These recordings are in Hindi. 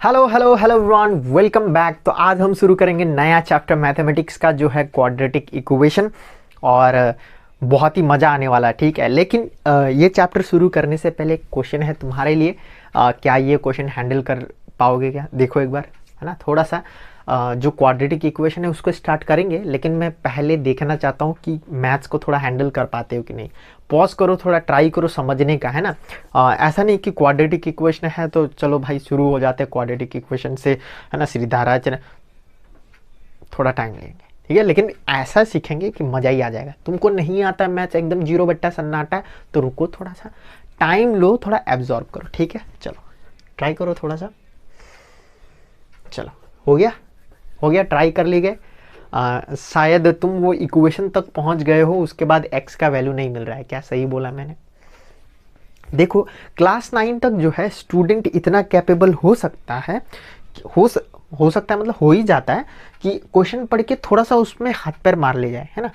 Hello hello hello everyone, welcome back. तो आज हम शुरू करेंगे नया चैप्टर मैथमेटिक्स का जो है क्वाड्रेटिक इक्वेशन। और बहुत ही मज़ा आने वाला है, ठीक है। लेकिन ये चैप्टर शुरू करने से पहले एक क्वेश्चन है तुम्हारे लिए। क्या ये क्वेश्चन हैंडल कर पाओगे क्या? देखो एक बार, है ना। थोड़ा सा जो क्वाड्रेटिक इक्वेशन है उसको स्टार्ट करेंगे, लेकिन मैं पहले देखना चाहता हूँ कि मैथ्स को थोड़ा हैंडल कर पाते हो कि नहीं। पॉज करो, थोड़ा ट्राई करो समझने का, है ना। ऐसा नहीं कि क्वाड्रेटिक इक्वेशन है तो चलो भाई शुरू हो जाते हैं क्वाड्रेटिक इक्वेशन से, है ना। सीधा थोड़ा टाइम लेंगे, ठीक है। लेकिन ऐसा सीखेंगे कि मज़ा ही आ जाएगा। तुमको नहीं आता मैथ्स, एकदम जीरो बट्टा सन्नाटा है, तो रुको, थोड़ा सा टाइम लो, थोड़ा एब्जॉर्ब करो, ठीक है। चलो ट्राई करो थोड़ा सा। चलो हो गया, ट्राई कर ली गए। शायद तुम वो इक्वेशन तक पहुंच गए हो, उसके बाद एक्स का वैल्यू नहीं मिल रहा है। क्या सही बोला मैंने? देखो, क्लास 9 तक जो है स्टूडेंट इतना कैपेबल हो सकता है, हो सकता है मतलब हो ही जाता है कि क्वेश्चन पढ़ के थोड़ा सा उसमें हाथ पैर मार ले जाए, है ना।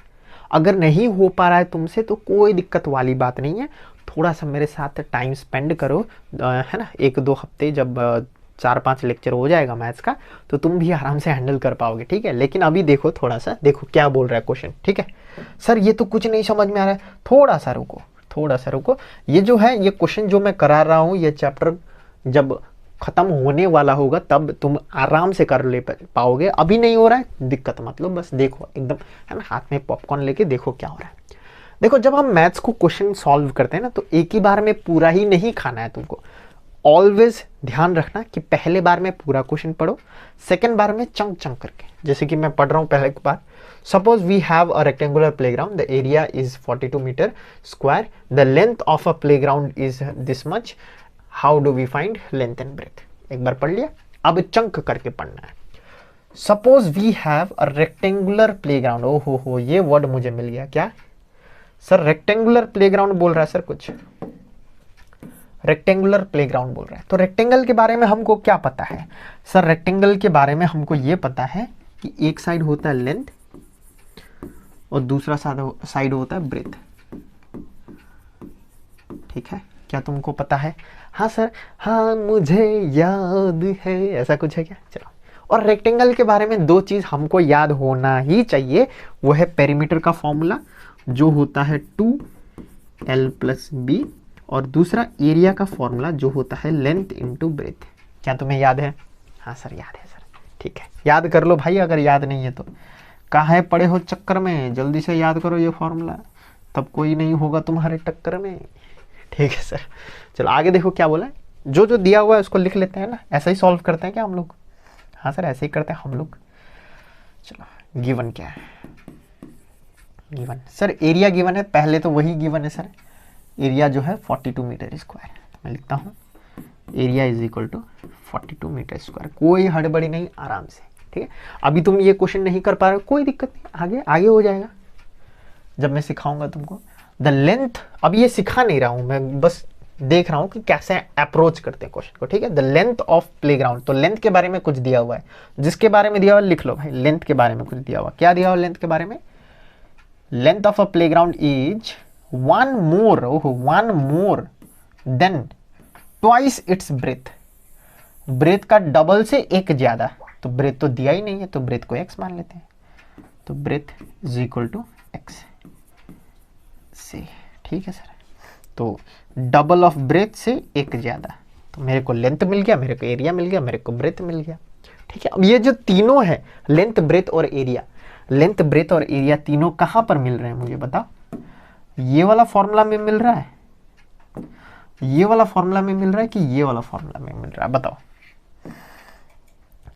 अगर नहीं हो पा रहा है तुमसे तो कोई दिक्कत वाली बात नहीं है। थोड़ा सा मेरे साथ टाइम स्पेंड करो, है ना। 1-2 हफ्ते जब 4-5 लेक्चर हो जाएगा मैथ्स का, तो तुम भी आराम से हैंडल कर पाओगे, ठीक है। लेकिन अभी देखो, थोड़ा सा देखो क्या बोल रहा है क्वेश्चन, ठीक है। सर ये तो कुछ नहीं समझ में आ रहा है, थोड़ा सा रुको। ये जो है, ये क्वेश्चन जो मैं करा रहा हूँ, ये चैप्टर जब खत्म होने वाला होगा तब तुम आराम से कर ले पाओगे। अभी नहीं हो रहा है, दिक्कत मतलब बस देखो एकदम, है ना। हाथ में पॉपकॉर्न लेके देखो क्या हो रहा है। देखो, जब हम मैथ्स को क्वेश्चन सॉल्व करते हैं ना, तो एक ही बार में पूरा ही नहीं खाना है तुमको। ऑलवेज ध्यान रखना कि पहले बार में पूरा क्वेश्चन पढ़ो, सेकेंड बार में चंक चंक करके। जैसे कि मैं पढ़ रहा हूँ पहले बार। Suppose we have a rectangular playground, the area is 42 metre square, the length of a playground is this much, how do we find length and breadth. एक बार पढ़ लिया, अब चंक करके पढ़ना है। Suppose we have a rectangular playground. ओहो हो, ये वर्ड मुझे मिल गया। क्या सर? रेक्टेंगुलर प्लेग्राउंड बोल रहा है सर, कुछ रेक्टेंगुलर प्लेग्राउंड बोल रहा है। तो रेक्टेंगल के बारे में हमको क्या पता है सर? रेक्टेंगल के बारे में हमको ये पता है कि एक साइड होता है लेंथ और दूसरा साइड होता है ब्रेथ, ठीक है। क्या तुमको पता है? हाँ सर, हाँ मुझे याद है, ऐसा कुछ है क्या? चलो। और रेक्टेंगल के बारे में 2 चीज हमको याद होना ही चाहिए। वो है पेरीमीटर का फॉर्मूला जो होता है 2l+b, और दूसरा एरिया का फॉर्मूला जो होता है लेंथ इंटू ब्रेथ। क्या तुम्हें याद है? हाँ सर याद है सर, ठीक है। याद कर लो भाई, अगर याद नहीं है तो। कहाँ है पड़े हो चक्कर में, जल्दी से याद करो ये फॉर्मूला, तब कोई नहीं होगा तुम्हारे टक्कर में, ठीक है सर। चलो आगे देखो क्या बोला है। जो जो दिया हुआ है उसको लिख लेते हैं ना, ऐसा ही सॉल्व करते हैं क्या हम लोग? हाँ सर ऐसे ही करते हैं हम लोग। चलो गिवन क्या है? गिवन सर एरिया गिवन है, पहले तो वही गिवन है सर। एरिया जो है 42 मीटर स्क्वायर, मैं लिखता हूँ area is equal to 42 metre square. कोई हड़बड़ी नहीं, आराम से, ठीक है। अभी तुम ये क्वेश्चन नहीं कर पा रहे हो, कोई दिक्कत नहीं, आगे आगे हो जाएगा जब मैं सिखाऊंगा तुमको। द लेंथ, अब ये सिखा नहीं रहा हूँ मैं, बस देख रहा हूँ कि कैसे अप्रोच करते हैं क्वेश्चन को, ठीक है। द लेंथ ऑफ प्लेग्राउंड, तो लेंथ के बारे में कुछ दिया हुआ है, जिसके बारे में दिया हुआ लिख लो भाई। लेंथ के बारे में कुछ दिया हुआ, क्या दिया हुआ लेंथ के बारे में? Length of a playground is one more than twice its breadth। Breadth का डबल से एक ज्यादा, तो ब्रेथ तो दिया ही नहीं है, तो ब्रेथ को x मान लेते हैं। तो breadth is equal to x से, ठीक है सर। तो डबल ऑफ ब्रेथ से एक ज्यादा, तो मेरे को लेंथ मिल गया, मेरे को एरिया मिल गया, मेरे को ब्रेथ मिल गया, ठीक है। अब ये जो तीनों है, लेंथ ब्रेथ और एरिया, लेंथ ब्रेथ और एरिया तीनों कहां पर मिल रहे हैं मुझे बताओ? ये वाला फॉर्मूला में मिल रहा है, ये वाला फॉर्मूला में मिल रहा है कि ये वाला फॉर्मूला में मिल रहा है? बताओ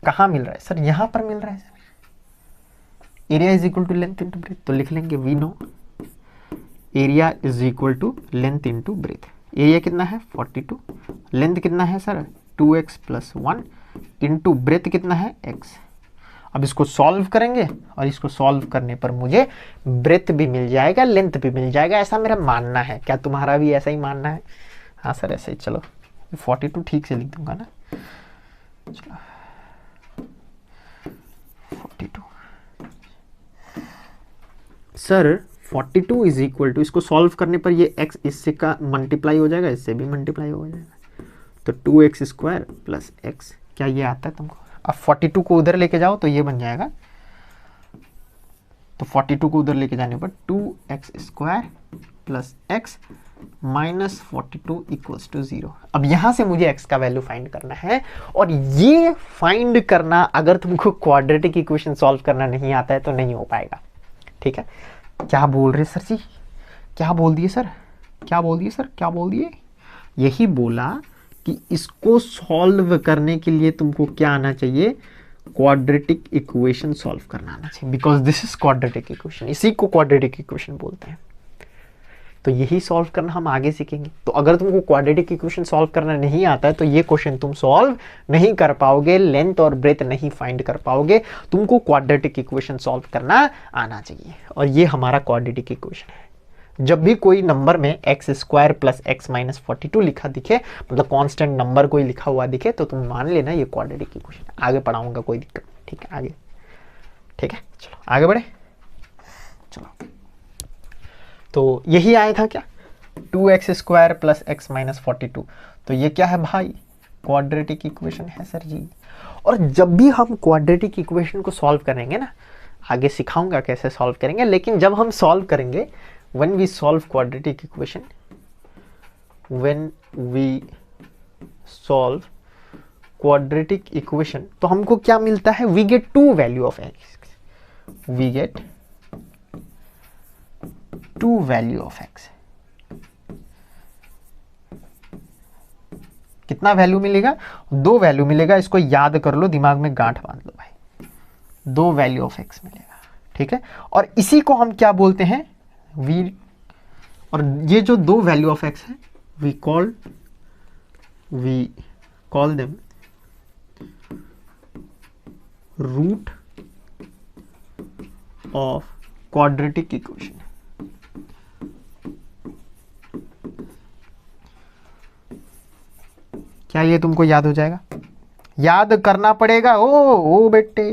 कहां मिल रहा है सर? यहां पर मिल रहा है sir. Area is equal to length into breadth, तो लिख लेंगे we know area is equal to length into breadth. Area कितना है? 42, लेंथ कितना है सर? 2x+1 इंटू ब्रेथ कितना है? x। अब इसको सॉल्व करेंगे और इसको सॉल्व करने पर मुझे ब्रेथ भी मिल जाएगा, लेंथ भी मिल जाएगा, ऐसा मेरा मानना है। क्या तुम्हारा भी ऐसा ही मानना है? हाँ सर ऐसे ही। चलो 42 ठीक से लिख दूंगा ना। चलो 42 सर, 42 इज इक्वल टू, इसको सॉल्व करने पर ये x इससे का मल्टीप्लाई हो जाएगा, इससे भी मल्टीप्लाई हो जाएगा, तो 2x² + x क्या ये आता है तुमको? अब 42 को उधर लेके जाओ तो ये बन जाएगा, तो 42 को उधर लेके जाने पर 2x² plus x minus 42 equals to 0। अब यहां से मुझे x का वैल्यू फाइंड करना है, और ये फाइंड करना अगर तुमको क्वाड्रेटिक इक्वेशन सॉल्व करना नहीं आता है तो नहीं हो पाएगा, ठीक है? क्या बोल रहे सर जी? क्या बोल दिए सर? क्या बोल दिए सर? क्या बोल दिए? यही बोला कि इसको सॉल्व करने के लिए तुमको क्या आना चाहिए? क्वाड्रेटिक इक्वेशन सॉल्व करना आना चाहिए, because this is quadratic equation, इसी को क्वाड्रेटिक इक्वेशन बोलते हैं। तो यही सॉल्व करना हम आगे सीखेंगे। तो अगर तुमको क्वाड्रेटिक इक्वेशन सॉल्व करना नहीं आता है तो ये क्वेश्चन तुम सॉल्व नहीं कर पाओगे, लेंथ और ब्रेथ नहीं फाइंड कर पाओगे। तुमको क्वाड्रेटिक इक्वेशन सॉल्व करना आना चाहिए, और ये हमारा क्वाड्रेटिक इक्वेशन है। जब भी कोई नंबर में x² प्लस एक्स माइनस 42 लिखा दिखे, मतलब कांस्टेंट नंबर कोई लिखा हुआ दिखे, तो तुम मान लेना ये क्वाड्रेटिक इक्वेशन है। आगे पढ़ाऊंगा, कोई दिक्कत नहीं, ठीक है? आगे, ठीक है, चलो आगे बढ़े। चलो, तो यही आया था क्या? 2x² plus x minus 42। तो ये क्या है भाई? क्वाड्रेटिक इक्वेशन है सर जी। और जब भी हम क्वाड्रेटिक इक्वेशन को सॉल्व करेंगे ना, आगे सिखाऊंगा कैसे सॉल्व करेंगे, लेकिन जब हम सॉल्व करेंगे, when we solve quadratic equation, तो हमको क्या मिलता है? we get two value of x, we get two value of x। कितना वैल्यू मिलेगा? 2 वैल्यू मिलेगा। इसको याद कर लो, दिमाग में गांठ बांध लो भाई, 2 वैल्यू ऑफ x मिलेगा, ठीक है? और इसी को हम क्या बोलते हैं? और ये जो 2 वैल्यू ऑफ x है, we call them root of quadratic equation. क्या ये तुमको याद हो जाएगा? याद करना पड़ेगा। ओ बेटे,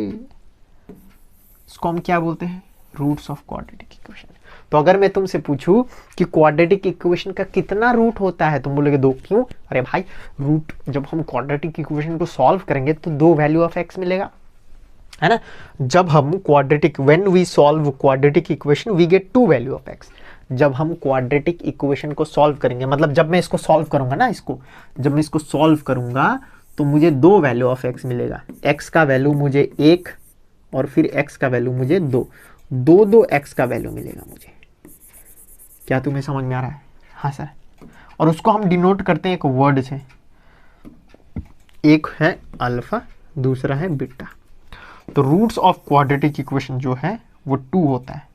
इसको हम क्या बोलते हैं? Roots of quadratic equation. तो अगर मैं तुमसे पूछूं कि क्वाड्रेटिक इक्वेशन का कितना रूट होता है, तुम बोलोगे 2। क्यों? अरे भाई, रूट जब हम क्वाड्रेटिक इक्वेशन को सॉल्व करेंगे तो 2 वैल्यू ऑफ x मिलेगा, है ना? जब हम when we solve quadratic equation we get 2 value of x। जब हम क्वाड्रेटिक इक्वेशन को सॉल्व करेंगे, मतलब जब मैं इसको सॉल्व करूंगा ना, जब मैं इसको सॉल्व करूंगा तो मुझे 2 वैल्यू ऑफ x मिलेगा। x का वैल्यू मुझे 1 और फिर x का वैल्यू मुझे 2, 2 x का वैल्यू मिलेगा मुझे। क्या तुम्हें समझ में आ रहा है? हाँ सर। और उसको हम डिनोट करते हैं एक वर्ड से, एक है अल्फा, दूसरा है बीटा। तो रूट्स ऑफ क्वाड्रेटिक इक्वेशन जो है वो 2 होता है,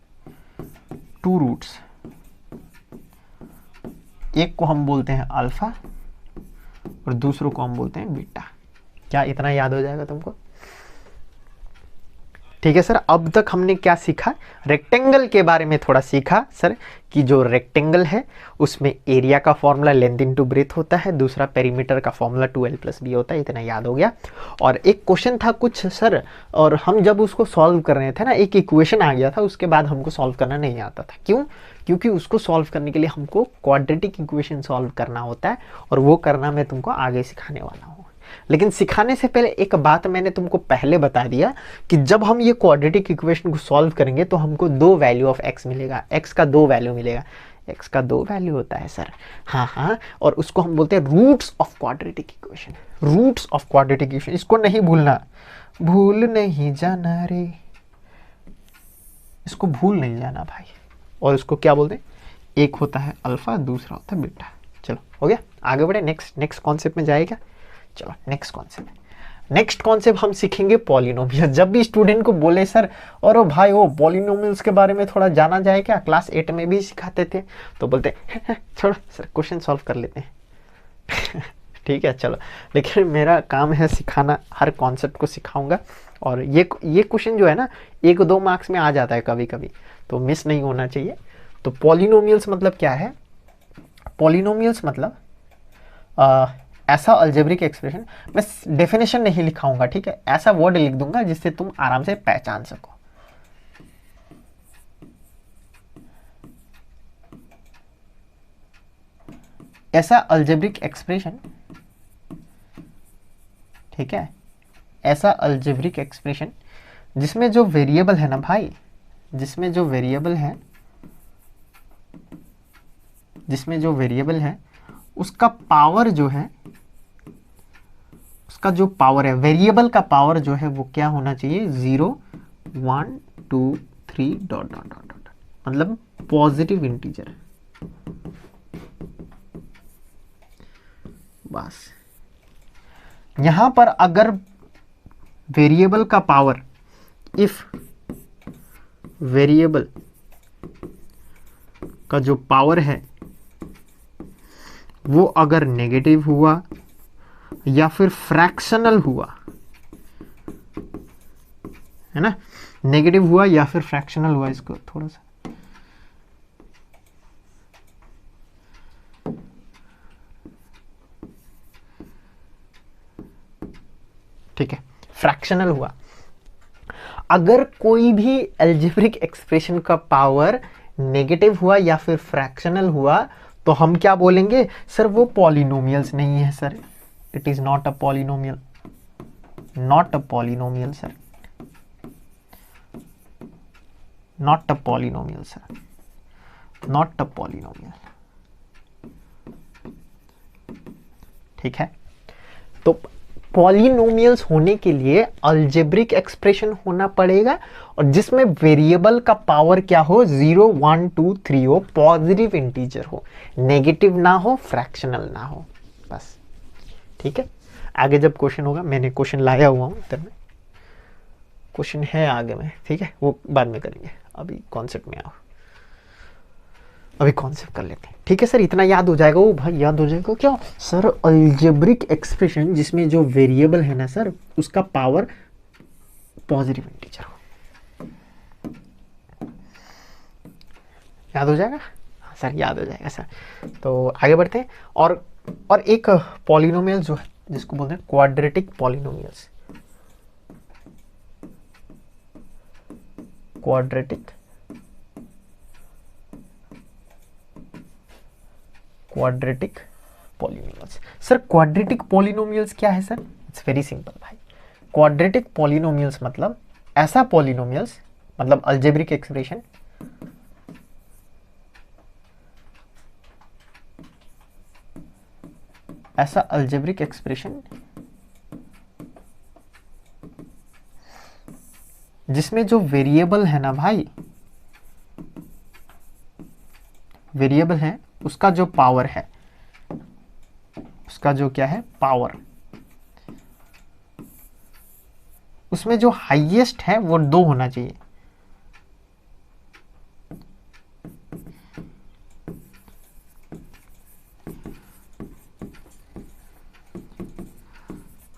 2 रूट्स। एक को हम बोलते हैं अल्फा और दूसरों को हम बोलते हैं बीटा। क्या इतना याद हो जाएगा तुमको? ठीक है सर। अब तक हमने क्या सीखा? रेक्टेंगल के बारे में थोड़ा सीखा सर, कि जो रेक्टेंगल है उसमें एरिया का फॉर्मूला लेंथ इनटू ब्रेथ होता है, दूसरा पेरीमीटर का फॉर्मूला 2l + b होता है। इतना याद हो गया। और एक क्वेश्चन था कुछ सर, और हम जब उसको सॉल्व कर रहे थे ना, एक इक्वेशन आ गया था, उसके बाद हमको सॉल्व करना नहीं आता था। क्यों? क्योंकि उसको सॉल्व करने के लिए हमको क्वाड्रेटिक इक्वेशन सॉल्व करना होता है, और वो करना मैं तुमको आगे सिखाने वाला हूँ। लेकिन सिखाने से पहले एक बात मैंने तुमको पहले बता दिया कि जब हम ये क्वाड्रेटिक इक्वेशन को सॉल्व करेंगे तो हमको 2 वैल्यू ऑफ x मिलेगा। x का 2 वैल्यू मिलेगा। x का 2 वैल्यू होता है सर, हाँ, और उसको हम बोलते हैं roots of quadratic equation. Roots of quadratic equation, इसको नहीं भूलना, भूल नहीं जाना रे, इसको भूल नहीं जाना भाई। और इसको क्या बोलते हैं? एक होता है अल्फा, दूसरा होता है बीटा। चलो हो गया, आगे बढ़े। नेक्स्ट कॉन्सेप्ट में जाएगा। चलो नेक्स्ट कॉन्सेप्ट हम सीखेंगे पॉलिनोमियल। जब भी स्टूडेंट को बोले सर और भाई वो पॉलिनोमियल्स के बारे में थोड़ा जाना जाए क्या, क्लास 8 में भी सिखाते थे, तो बोलते छोड़ो सर, क्वेश्चन सॉल्व कर लेते हैं। ठीक है चलो, लेकिन मेरा काम है सिखाना, हर कॉन्सेप्ट को सिखाऊंगा। और ये क्वेश्चन जो है ना 1-2 मार्क्स में आ जाता है कभी कभी, तो मिस नहीं होना चाहिए। तो पॉलिनोमियल्स मतलब क्या है? पॉलिनोमियल्स मतलब ऐसा अलजेब्रिक एक्सप्रेशन, मैं डेफिनेशन नहीं लिखाऊंगा, ठीक है? ऐसा वर्ड लिख दूंगा जिससे तुम आराम से पहचान सको। ऐसा अलजेब्रिक एक्सप्रेशन ठीक है, ऐसा अलजेब्रिक एक्सप्रेशन जिसमें जो वेरिएबल है ना भाई, जिसमें जो वेरिएबल है उसका पावर जो है, उसका जो पावर है, वेरिएबल का पावर जो है वो क्या होना चाहिए, 0 1 2 3 डॉट डॉट डॉट डॉट, मतलब पॉजिटिव इंटीजर। बस यहां पर अगर वेरिएबल का पावर, इफ वेरिएबल का जो पावर है वो अगर नेगेटिव हुआ या फिर फ्रैक्शनल हुआ, है ना, नेगेटिव हुआ या फिर फ्रैक्शनल हुआ, इसको थोड़ा सा ठीक है, फ्रैक्शनल हुआ, अगर कोई भी अलजेब्रिक एक्सप्रेशन का पावर नेगेटिव हुआ या फिर फ्रैक्शनल हुआ तो हम क्या बोलेंगे, सर वो पॉलिनोमियल्स नहीं है sir, it is not a polynomial, not a polynomial sir, not a polynomial sir, not a polynomial. ठीक है, तो पॉलिनोमियल्स होने के लिए अलजेब्रिक एक्सप्रेशन होना पड़ेगा और जिसमें वेरिएबल का पावर क्या हो, 0 1 2 3 हो, पॉजिटिव इंटीजर हो, नेगेटिव ना हो, फ्रैक्शनल ना हो, बस। ठीक है, आगे जब क्वेश्चन होगा, मैंने क्वेश्चन लाया हुआ हूं इधर में, क्वेश्चन है आगे में, ठीक है, वो बाद में करेंगे, अभी कॉन्सेप्ट में आओ, अभी कॉन्सेप्ट कर लेते हैं। ठीक है सर, इतना याद हो जाएगा, वो भाई याद हो जाएगा क्या सर, अलजेब्रिक एक्सप्रेशन जिसमें जो वेरिएबल है ना सर उसका पावर पॉजिटिव इंटीजर हो, याद हो जाएगा सर, याद हो जाएगा सर। तो आगे बढ़ते हैं, और एक पॉलिनोमियल जो है जिसको बोलते हैं quadratic polynomials, quadratic polynomials. Sir quadratic polynomials क्या है सर, इट्स वेरी सिंपल भाई, क्वाड्रेटिक पॉलिनोमियल्स मतलब ऐसा पॉलिनोमियल्स, मतलब अलजेब्रिक एक्सप्रेशन ऐसा अलजेब्रिक एक्सप्रेशन जिसमें जो वेरिएबल है ना भाई, वेरिएबल है उसका जो पावर है, उसका जो क्या है पावर, उसमें जो हाईएस्ट है वो 2 होना चाहिए,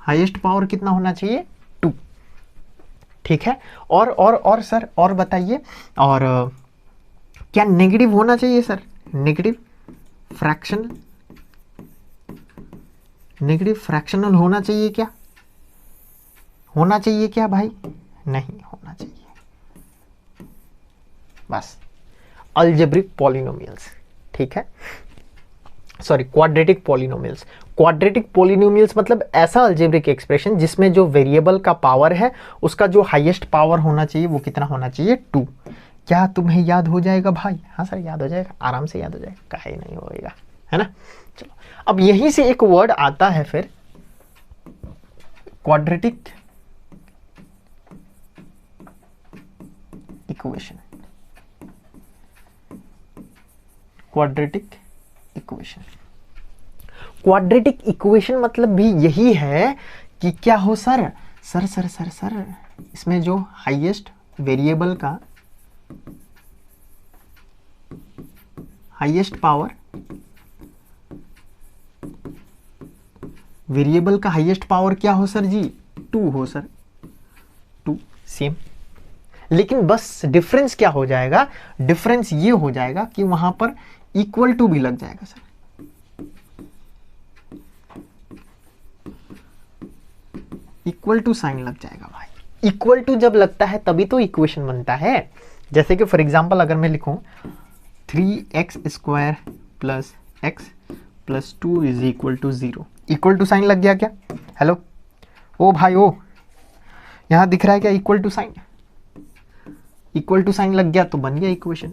हाईएस्ट पावर कितना होना चाहिए, 2। ठीक है, और सर और बताइए, और क्या नेगेटिव होना चाहिए सर, नेगेटिव फ्रैक्शनल होना चाहिए क्या, होना चाहिए क्या भाई, नहीं होना चाहिए, बस अलजेब्रिक पॉलिनोमियल्स। ठीक है, sorry quadratic polynomials, quadratic polynomials मतलब ऐसा अलजेब्रिक एक्सप्रेशन जिसमें जो वेरिएबल का पावर है उसका जो हाईएस्ट पावर होना चाहिए वो कितना होना चाहिए, 2। क्या तुम्हें याद हो जाएगा भाई, हाँ सर याद हो जाएगा, आराम से याद हो जाएगा, काहे नहीं होएगा, है ना। चलो अब यहीं से एक वर्ड आता है फिर, quadratic equation, quadratic equation, quadratic equation मतलब भी यही है कि क्या हो सर, सर इसमें जो हाईएस्ट वेरिएबल का हाईएस्ट पावर, वेरिएबल का हाईएस्ट पावर क्या हो सर जी, 2 हो सर, 2 सेम, लेकिन बस डिफरेंस क्या हो जाएगा, डिफरेंस ये हो जाएगा कि वहां पर इक्वल टू भी लग जाएगा सर, इक्वल टू साइन लग जाएगा भाई, इक्वल टू जब लगता है तभी तो इक्वेशन बनता है। जैसे कि फॉर एग्जांपल अगर मैं लिखूं 3x² plus x plus 2 is equal to 0, equal to sign लग गया क्या, हेलो, ओ भाई ओ, यहाँ दिख रहा है क्या equal to sign, equal to sign लग गया तो बन गया इक्वेशन,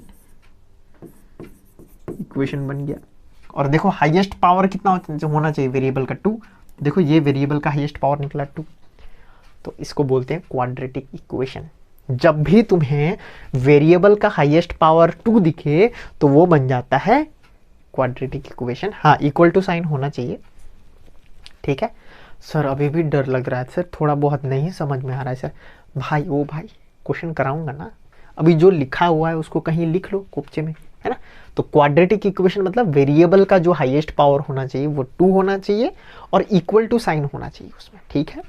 इक्वेशन बन गया। और देखो हाईएस्ट पावर कितना होना चाहिए वेरिएबल का 2, देखो ये वेरिएबल का हाईएस्ट पावर निकला 2, तो इसको बोलते हैं क्वाड्रेटिक इक्वेशन। जब भी तुम्हें वेरिएबल का हाईएस्ट पावर 2 दिखे तो वो बन जाता है क्वाड्रेटिक इक्वेशन। हाँ इक्वल टू साइन होना चाहिए, ठीक है। सर अभी भी डर लग रहा है सर, थोड़ा बहुत नहीं समझ में आ रहा है सर। भाई ओ भाई क्वेश्चन कराऊंगा ना, अभी जो लिखा हुआ है उसको कहीं लिख लो कोपचे में, है ना। तो क्वाड्रेटिक इक्वेशन मतलब वेरिएबल का जो हाईएस्ट पावर होना चाहिए वो 2 होना चाहिए और इक्वल टू साइन होना चाहिए उसमें, ठीक है।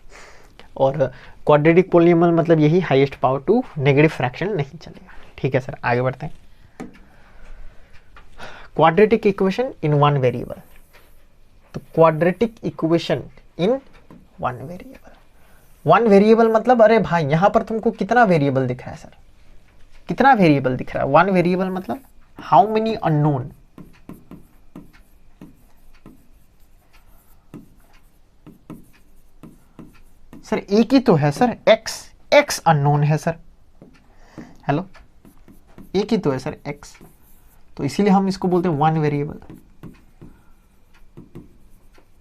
और क्वाड्रेटिक पोलिनोमियल मतलब यही हाईएस्ट पावर 2, नेगेटिव फ्रैक्शन नहीं चलेगा, ठीक है सर। आगे बढ़ते हैं। Quadratic equation in one variable, तो quadratic equation in one variable, one variable मतलब अरे भाई यहां पर तुमको कितना वेरिएबल दिख रहा है सर, कितना वेरिएबल दिख रहा है। वन वेरिएबल मतलब हाउ मेनी अननोन, सर एक ही तो है सर, एक्स, एक्स अननोन है सर, हेलो एक ही तो है सर एक्स, तो इसीलिए हम इसको बोलते हैं वन वेरिएबल।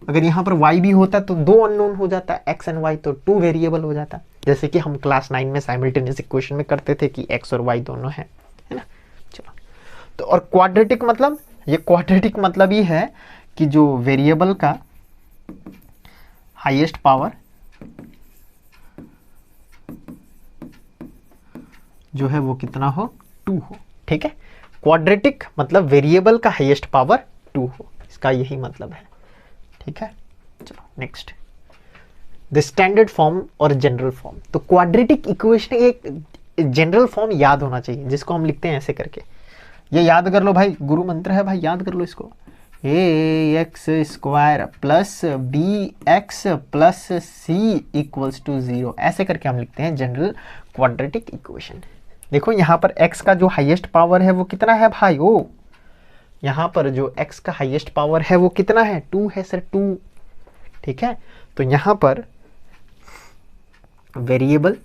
अगर यहां पर y भी होता तो 2 अननोन हो जाता है, x एंड y, तो 2 वेरिएबल हो जाता, जैसे कि हम क्लास 9 में साइमल्टेनियस इक्वेशन में करते थे कि x और y दोनों हैं, है ना। चलो, तो और क्वाड्रेटिक मतलब, ये क्वाड्रेटिक मतलब ही है कि जो वेरिएबल का हाईएस्ट पावर जो है वो कितना हो, 2 हो, ठीक है। क्वाड्रेटिक मतलब वेरिएबल का हाईएस्ट पावर 2 हो, इसका यही मतलब है, ठीक है। चलो नेक्स्ट, द स्टैंडर्ड फॉर्म और जनरल फॉर्म। तो क्वाड्रेटिक इक्वेशन एक जनरल फॉर्म याद होना चाहिए जिसको हम लिखते हैं ऐसे करके, ये याद कर लो भाई, गुरु मंत्र है भाई, याद कर लो इसको, ax square plus bx plus c equals to 0, ऐसे करके हम लिखते हैं जनरल क्वाड्रेटिक इक्वेशन। देखो यहाँ पर x का जो हाईएस्ट पावर है वो कितना है भाई, ओ यहाँ पर जो x का हाईएस्ट पावर है वो कितना है, 2 है सर, 2, ठीक है। तो यहाँ पर वेरिएबल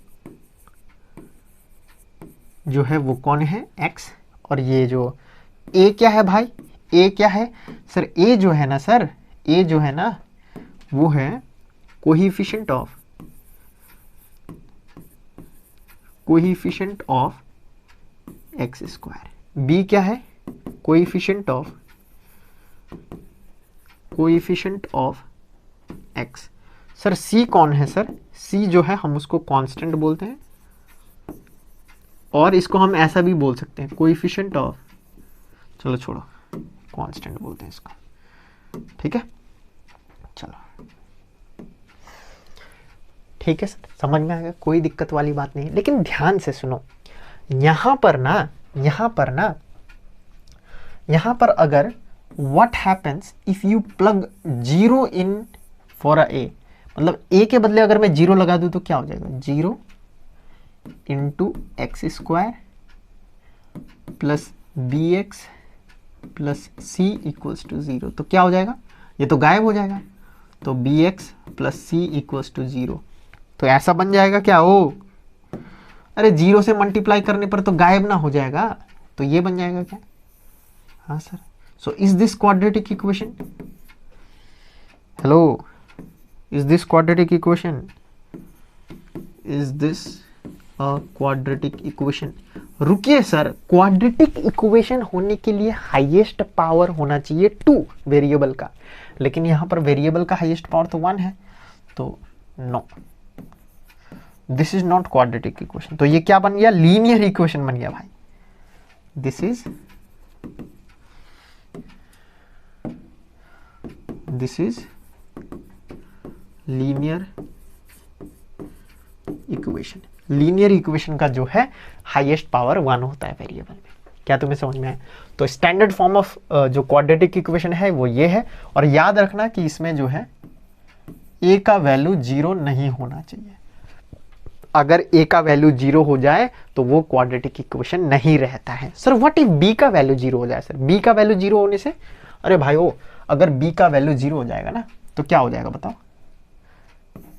जो है वो कौन है, x, और ये जो a क्या है भाई, a क्या है सर, a जो है ना सर, a जो है ना वो है coefficient of x square, b क्या है coefficient of x। Sir c कौन है सर, c जो है हम उसको कांस्टेंट बोलते हैं, और इसको हम ऐसा भी बोल सकते हैं कोएफिशिएंट ऑफ, चलो छोड़ो कांस्टेंट बोलते हैं इसको, ठीक है। चलो ठीक है सर, समझ में आ गया, कोई दिक्कत वाली बात नहीं। लेकिन ध्यान से सुनो, यहाँ पर अगर what happens if you plug 0 in for a a, मतलब a के बदले अगर मैं 0 लगा दूं तो क्या हो जाएगा, 0 into x square plus B x plus C equals to 0, तो क्या हो जाएगा, ये तो गायब हो जाएगा, तो B x plus C equals to 0, तो ऐसा बन जाएगा क्या, ओ अरे 0 से मल्टीप्लाई करने पर तो गायब ना हो जाएगा, तो ये बन जाएगा क्या, हाँ sir. So is this quadratic equation, hello, is this quadratic equation, is this quadratic equation. रुकिए सर, क्वाड्रेटिक इक्वेशन होने के लिए हाईएस्ट पावर होना चाहिए 2 वेरिएबल का, लेकिन यहाँ पर वेरिएबल का हाईएस्ट पावर तो 1 है, तो no, this is not quadratic equation. तो ये क्या बन गया, लीनियर इक्वेशन बन गया भाई, this is linear equation. Linear equation का जो है हाईएस्ट पावर 1 होता है वेरिएबल में, क्या तुम्हें समझ में आया। तो स्टैंडर्ड फॉर्म ऑफ जो क्वाड्रेटिक इक्वेशन है वो ये है, और याद रखना कि इसमें जो है a का वैल्यू 0 नहीं होना चाहिए, अगर a का वैल्यू 0 हो जाए तो वो क्वाड्रेटिक इक्वेशन नहीं रहता है। सर व्हाट इफ b का वैल्यू 0 हो जाए, सर b का वैल्यू 0 होने से, अरे भाई अगर b का वैल्यू 0 हो जाएगा ना तो क्या हो जाएगा बताओ,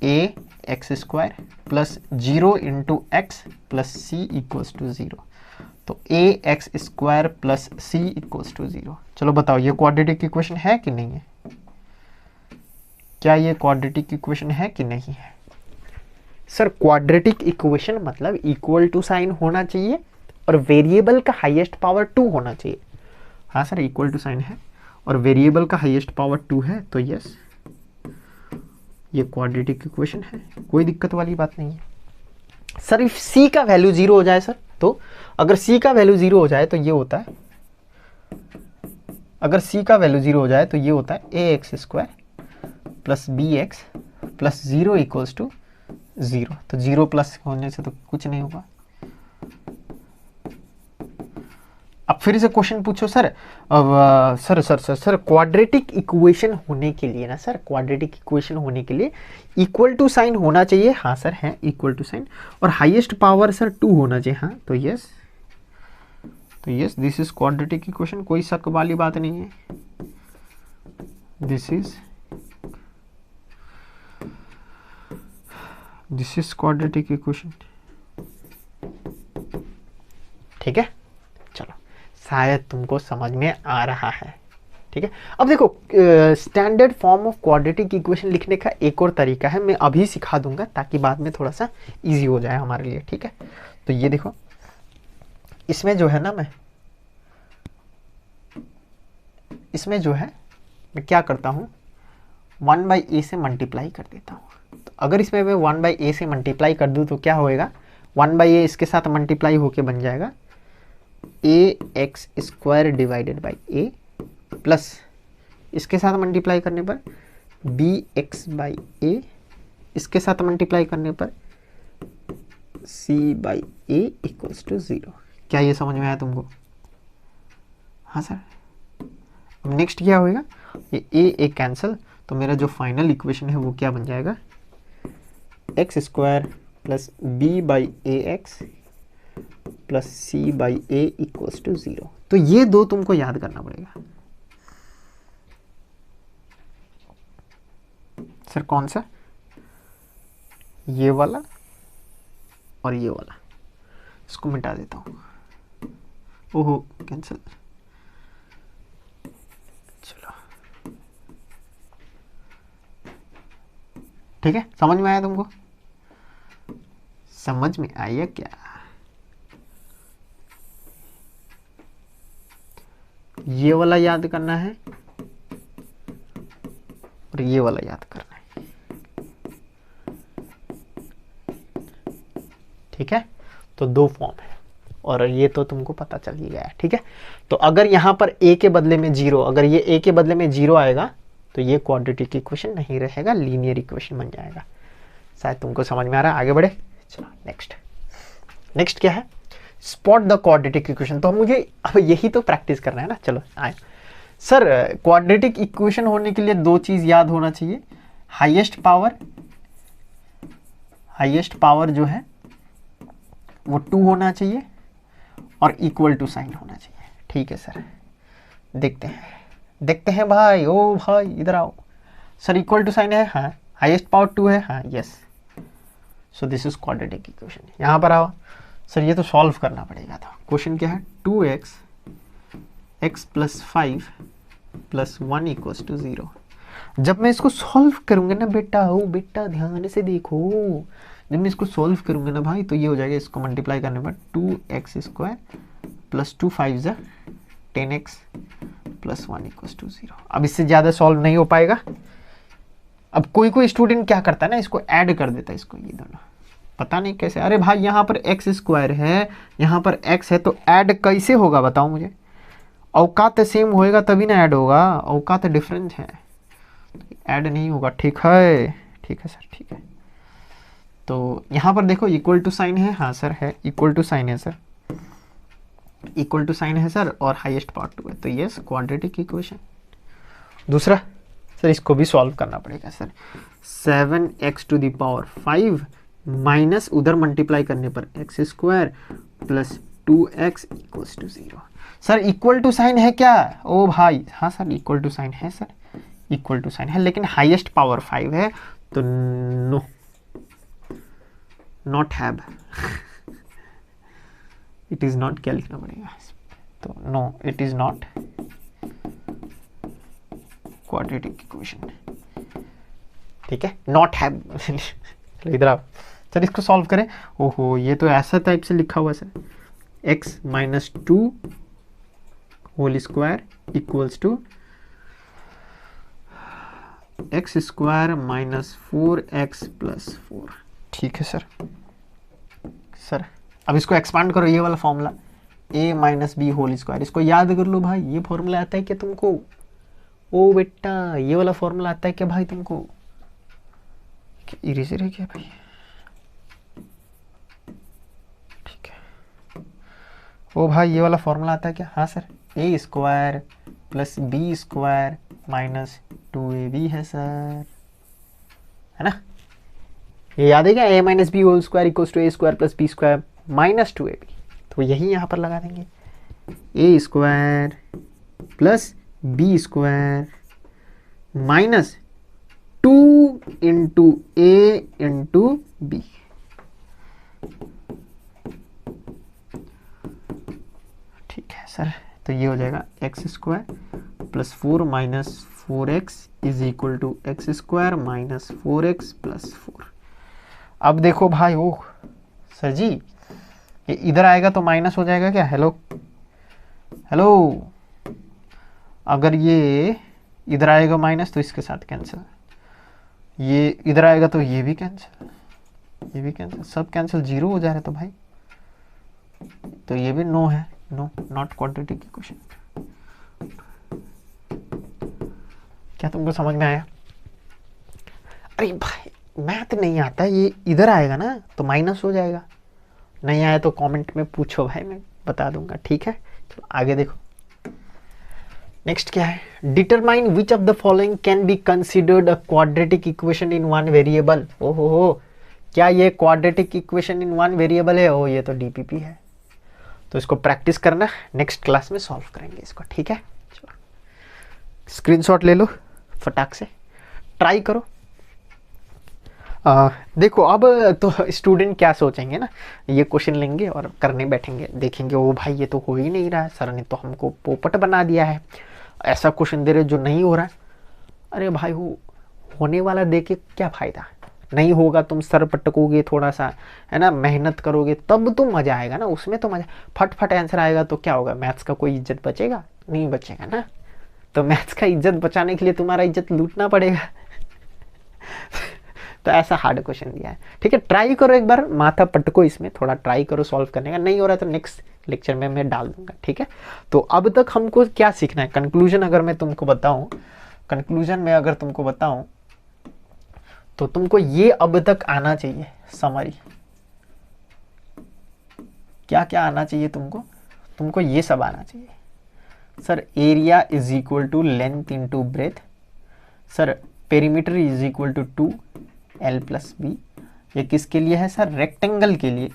A X square plus 0 into X plus C equals to 0। तो A X square plus C equals to 0। चलो बताओ ये क्वाड्रेटिक इक्वेशन है कि नहीं है? क्या ये क्वाड्रेटिक इक्वेशन है कि नहीं है? सर क्वाड्रेटिक इक्वेशन मतलब इक्वल टू साइन होना चाहिए और वेरिएबल का हाईएस्ट पावर 2 होना चाहिए। हाँ सर इक्वल टू साइन है और वेरिएबल का हाईएस्ट पावर 2 है, तो यस ये क्वाड्रेटिक इक्वेशन है, कोई दिक्कत वाली बात नहीं है। सर इफ सी का वैल्यू 0 हो जाए सर, तो अगर सी का वैल्यू 0 हो जाए तो ये होता है, अगर सी का वैल्यू 0 हो जाए तो ये होता है A X square plus B x plus 0 equals to 0। तो 0 प्लस होने से तो कुछ नहीं होगा। अब फिर से क्वेश्चन पूछो सर, अब सर क्वाड्रेटिक इक्वेशन होने के लिए ना सर, क्वाड्रेटिक इक्वेशन होने के लिए इक्वल टू साइन होना चाहिए। हाँ सर है इक्वल टू साइन और हाईएस्ट पावर सर 2 होना चाहिए। हाँ तो yes this is quadratic equation, कोई शक वाली बात नहीं है। दिस इज क्वाड्रेटिक इक्वेशन, ठीक है। चलो शायद तुमको समझ में आ रहा है, ठीक है। अब देखो standard form of quadratic equation लिखने का एक और तरीका है, मैं अभी सिखा दूंगा ताकि बाद में थोड़ा सा इजी हो जाए हमारे लिए, ठीक है। तो ये देखो इसमें जो है ना, इसमें जो है मैं क्या करता हूँ 1/a से मल्टीप्लाई कर देता हूँ। तो अगर इसमें मैं 1/a से मल्टीप्लाई कर दूँ तो क्या होएगा, 1/a इसके साथ मल्टीप्लाई होके बन जाएगा A X square divided by A plus इसके साथ मल्टीप्लाई करने पर बी एक्स बाई ए, इसके साथ मल्टीप्लाई करने पर सी बाई ए इक्वल्स टू 0। क्या ये समझ में आया तुमको? हाँ सर। अब नेक्स्ट क्या होएगा, ये ए कैंसिल, तो मेरा जो फाइनल इक्वेशन है वो क्या बन जाएगा, x square plus B by A x plus C by A equals to 0। तो ये दो तुमको याद करना पड़ेगा। सर कौन सा? ये वाला और ये वाला, इसको मिटा देता हूं। ओहो कैंसिल। चलो ठीक है, समझ में आया तुमको? समझ में आया क्या? ये वाला याद करना है और ये वाला याद करना है, ठीक है। तो दो फॉर्म है और ये तो तुमको पता चल ही गया है, ठीक है। तो अगर यहाँ पर a के बदले में 0, अगर ये a के बदले में 0 आएगा तो ये क्वाड्रेटिक इक्वेशन नहीं रहेगा, लीनियर इक्वेशन बन जाएगा। शायद तुमको समझ में आ रहा है। आगे बढ़े, चलो नेक्स्ट क्या है, स्पॉट द क्वाड्रेटिक इक्वेशन। तो मुझे अब यही तो प्रैक्टिस करना है ना। चलो आए सर, क्वाड्रेटिक इक्वेशन होने के लिए दो चीज याद होना चाहिए, हाईएस्ट पावर जो है वो 2 होना चाहिए और इक्वल टू साइन होना चाहिए, ठीक है सर। देखते हैं भाई, ओ भाई इधर आओ। सर इक्वल टू साइन है, हाँ। हाईएस्ट पावर 2 है, हाँ yes. So this is quadratic equation. यहाँ पर आओ सर, ये तो सॉल्व करना पड़ेगा। था क्वेश्चन क्या है, 2x x plus 5 plus 1 equals to 0। जब मैं इसको सॉल्व करूंगा ना बेटा, ओ बेटा ध्यान से देखो, जब मैं इसको सॉल्व करूंगा ना भाई तो ये हो जाएगा, इसको मल्टीप्लाई करने पर 2x square plus 2 5 10x plus 1 equals to 0। अब इससे ज़्यादा सॉल्व नहीं हो पाएगा। अब कोई स्टूडेंट क्या करता है ना, इसको ऐड कर देता है, इसको ये दोनों पता नहीं कैसे। अरे भाई यहाँ पर एक्स स्क्वायर है, यहाँ पर एक्स है, तो ऐड कैसे होगा बताओ मुझे? औकात सेम होएगा तभी ना ऐड होगा, औकात डिफरेंस है, ऐड नहीं होगा। ठीक है सर, ठीक है। तो यहाँ पर देखो इक्वल टू साइन है, हाँ सर है, इक्वल टू साइन है सर, इक्वल टू साइन है सर, और हाईएस्ट पावर 2 है, तो यस क्वाड्रेटिक इक्वेशन। दूसरा सर इसको भी सॉल्व करना पड़ेगा sir, 7x to the power 5 minus उधर मल्टीप्लाई करने पर x square plus 2x equals to 0। Sir equal to sign है क्या? ओ भाई हाँ सर इक्वल टू साइन है सर, इक्वल टू साइन है, लेकिन हाईएस्ट पावर 5 है तो no, not have it is not, क्या लिखना पड़ेगा, तो no it is not quadratic equation, ठीक है, नॉट हैव इधर आओ सर, इसको सॉल्व करें। ओहो, ये तो ऐसा टाइप से लिखा हुआ sir, x minus 2 whole square equals to x square minus 4x plus 4, ठीक है सर। सर अब इसको एक्सपांड करो, ये वाला formula a minus B whole square, इसको याद कर लो भाई, ये फॉर्मूला आता है क्या तुमको? ओ बेटा, ये वाला फॉर्मूला आता है क्या भाई तुमको? इरेजर है क्या भाई? ठीक है, ओ भाई ये वाला फॉर्मूला आता है क्या? हाँ sir, a square plus B square minus 2ab है सर, है ना? ये याद है क्या? a minus B whole square equals to a square plus B square minus 2ab, तो यही यहाँ पर लगा देंगे, a square plus B square minus 2 into A into B, ठीक है सर। तो ये हो जाएगा x square plus 4 minus 4x is equal to x square minus 4x plus 4। अब देखो भाई, ओह सर जी, ये इधर आएगा तो माइनस हो जाएगा क्या? हेलो हेलो, अगर ये इधर आएगा माइनस तो इसके साथ कैंसिल, ये इधर आएगा तो ये भी कैंसिल, ये भी कैंसिल, सब कैंसिल, जीरो हो जा रहा है तो भाई, तो ये भी नो है, नो, नॉट क्वाड्रेटिक इक्वेशन। क्या तुमको समझ में आया? अरे भाई मैथ नहीं आता, ये इधर आएगा ना तो माइनस हो जाएगा, नहीं आया तो कमेंट में पूछो भाई, मैं बता दूंगा, ठीक है। चलो आगे देखो, नेक्स्ट क्या है? Determine which of the following can be considered a quadratic equation in one variable. ओहो हो, क्या ये quadratic equation in one variable है? ओ ये तो डीपीपी है, तो इसको प्रैक्टिस करना, नेक्स्ट क्लास में सॉल्व करेंगे इसको, ठीक है। चलो स्क्रीनशॉट ले लो फटाक से, ट्राई करो। देखो अब तो स्टूडेंट क्या सोचेंगे ना, ये क्वेश्चन लेंगे और करने बैठेंगे, देखेंगे ओ भाई ये तो हो ही नहीं रहा है, सर ने तो हमको पोपट बना दिया है, ऐसा क्वेश्चन दे रहे जो नहीं हो रहा है। अरे भाई होने वाला दे के क्या फ़ायदा, नहीं होगा, तुम सर पटकोगे थोड़ा सा, है ना, मेहनत करोगे तब तो मज़ा आएगा ना, उसमें तो मज़ा, फट फट आंसर आएगा तो क्या होगा, मैथ्स का कोई इज्जत बचेगा? नहीं बचेगा ना, तो मैथ्स का इज्जत बचाने के लिए तुम्हारा इज्जत लूटना पड़ेगा तो ऐसा हार्ड क्वेश्चन दिया है, ठीक है। ट्राई करो एक बार, माथा पटको इसमें, थोड़ा ट्राई करो सॉल्व करने का, नहीं हो रहा है तो नेक्स्ट लेक्चर में मैं डाल दूंगा, ठीक है। तो अब तक हमको क्या सीखना है, कंक्लूजन अगर मैं तुमको बताऊं, कंक्लूजन में अगर तुमको बताऊं तो तुमको ये अब तक आना चाहिए, समरी क्या क्या आना चाहिए तुमको, तुमको ये सब आना चाहिए। Sir area is equal to length into breadth, sir perimeter is equal to 2l plus B, ये किसके लिए है सर? रेक्टेंगल के लिए।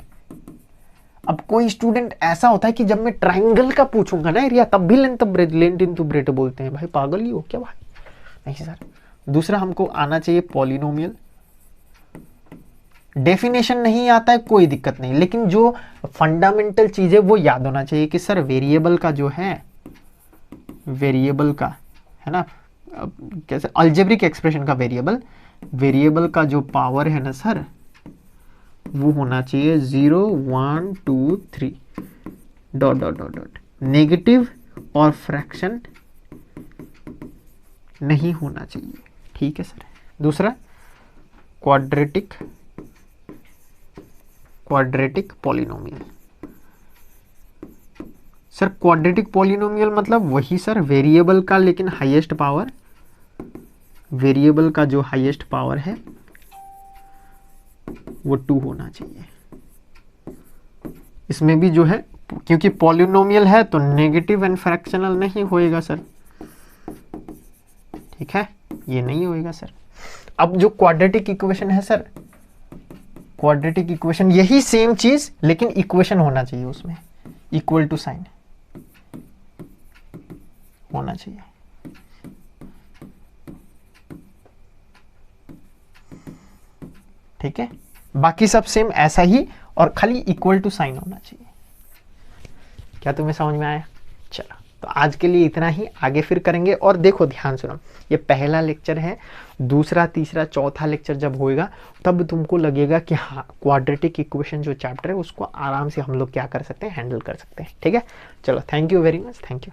अब कोई स्टूडेंट ऐसा होता है कि जब मैं ट्राइंगल का पूछूंगा ना एरिया, तब भी length breadth, length into breath बोलते हैं, भाई पागल ही हो क्या भाई? नहीं सर। दूसरा हमको आना चाहिए पॉलिनोमियल, डेफिनेशन नहीं आता है कोई दिक्कत नहीं, लेकिन जो फंडामेंटल चीज है वो याद होना चाहिए कि सर वेरिएबल का जो है, वेरिएबल का है ना, कैसे अलजेब्रिक एक्सप्रेशन का वेरिएबल का जो पावर है ना सर, वो होना चाहिए 0 1 2 3 dot dot dot dot, negative और फ्रैक्शन नहीं होना चाहिए, ठीक है सर। दूसरा quadratic polynomial, sir quadratic polynomial मतलब वही सर वेरिएबल का, लेकिन हाईएस्ट पावर, वेरिएबल का जो हाईएस्ट पावर है वो 2 होना चाहिए। इसमें भी जो है, क्योंकि पॉलिनोमियल है तो नेगेटिव एंड फ्रैक्शनल नहीं होएगा सर, ठीक है, ये नहीं होएगा सर। अब जो क्वाड्रेटिक इक्वेशन है सर, क्वाड्रेटिक इक्वेशन यही सेम चीज, लेकिन इक्वेशन होना चाहिए उसमें, इक्वल टू साइन होना चाहिए। ठीक है, बाकी सब सेम ऐसा ही, और खाली इक्वल टू साइन होना चाहिए। क्या तुम्हें समझ में आया? चलो, तो आज के लिए इतना ही, आगे फिर करेंगे। और देखो ध्यान सुनो, ये पहला लेक्चर है, दूसरा तीसरा चौथा लेक्चर जब होएगा तब तुमको लगेगा कि हाँ क्वाड्रेटिक इक्वेशन जो चैप्टर है उसको आराम से हम लोग क्या कर सकते हैं, हैंडल कर सकते हैं। ठीक है, चलो, thank you very much, thank you.